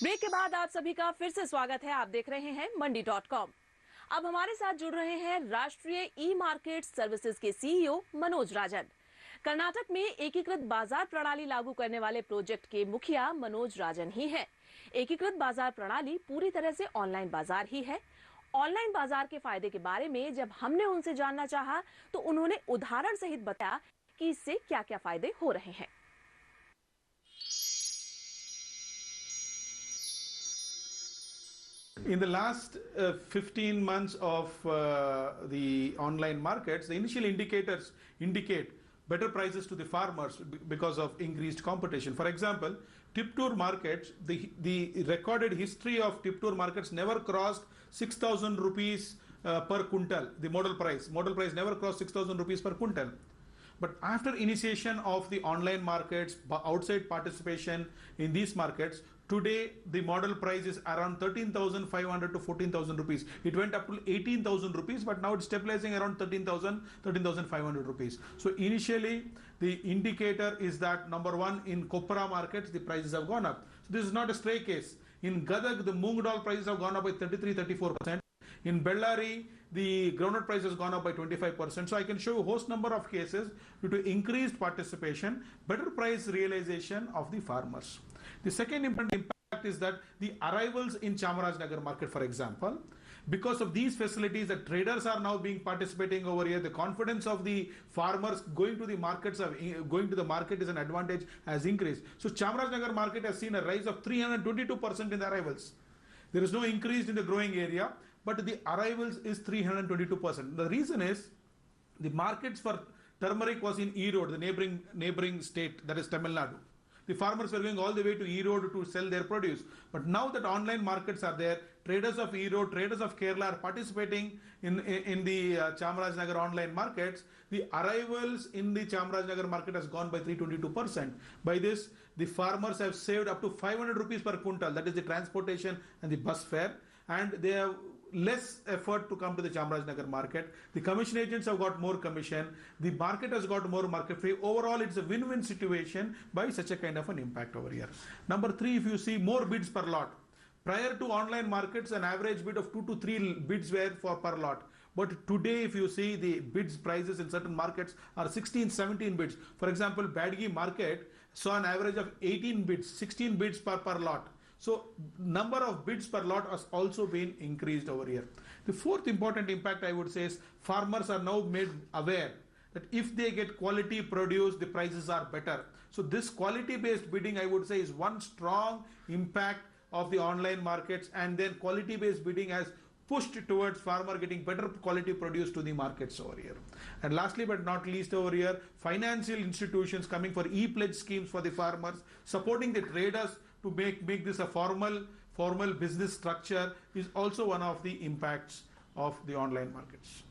Break के बाद आप सभी का फिर से स्वागत है। आप देख रहे हैं मंडी.com। अब हमारे साथ जुड़ रहे हैं राष्ट्रीय ई मार्केट सर्विसेज के सीईओ मनोज राजन। कर्नाटक में एकीकृत बाजार प्रणाली लागू करने वाले प्रोजेक्ट के मुखिया मनोज राजन ही हैं। एकीकृत बाजार प्रणाली पूरी तरह से ऑनलाइन बाजार ही है। ऑनलाइन बाजार के फायदे के बारे में जब हमने उनसे जानना चाहा तो उन्होंने उदाहरण सहित बताया कि इससे क्या क्या फायदे हो रहे हैं। In the last 15 months of the online markets, the initial indicators indicate better prices to the farmers because of increased competition. For example, Tiptur markets, the recorded history of Tiptur markets never crossed 6,000 rupees per quintal. The model price never crossed 6,000 rupees per quintal. But after initiation of the online markets, outside participation in these markets, today the model price is around 13,500 to 14,000 rupees. It went up to 18,000 rupees, but now it's stabilizing around 13,500 rupees. So initially the indicator is that number one, in copra markets the prices have gone up. So this is not a stray case. In Gadag the moong dal prices have gone up by 33-34%. In Bellary, the groundnut price has gone up by 25%. So I can show you a host number of cases due to increased participation, better price realization of the farmers. The second important impact is that the arrivals in Chamarajnagar market, for example, because of these facilities, the traders are now being participating over here. The confidence of the farmers going to the markets is an advantage, has increased. So Chamarajnagar market has seen a rise of 322% in the arrivals. There is no increase in the growing area, but the arrivals is 322%. The reason is the markets for turmeric was in Erode, the neighboring state, that is Tamil Nadu. The farmers were going all the way to Erode to sell their produce. But now that online markets are there, traders of Erode, traders of Kerala are participating in the Chamarajnagar online markets. The arrivals in the Chamarajnagar market has gone by 322%. By this, the farmers have saved up to 500 rupees per quintal, that is the transportation and the bus fare, and they have less effort to come to the Chamarajnagar market. The commission agents have got more commission. The market has got more market fee. Overall, it's a win-win situation by such a kind of an impact over here. Number three, if you see more bids per lot. Prior to online markets, an average bid of 2 to 3 bids were for per lot. But today, if you see the bids prices in certain markets are 16, 17 bids. For example, Badgi market saw an average of 18 bids, 16 bids per lot. So number of bids per lot has also been increased over here. The fourth important impact I would say is farmers are now made aware that if they get quality produce, the prices are better. So this quality based bidding, I would say, is one strong impact of the online markets, and then quality based bidding has pushed towards farmer getting better quality produce to the markets over here. And lastly but not least over here, financial institutions coming for e-pledge schemes for the farmers, supporting the traders to make this a formal business structure is also one of the impacts of the online markets.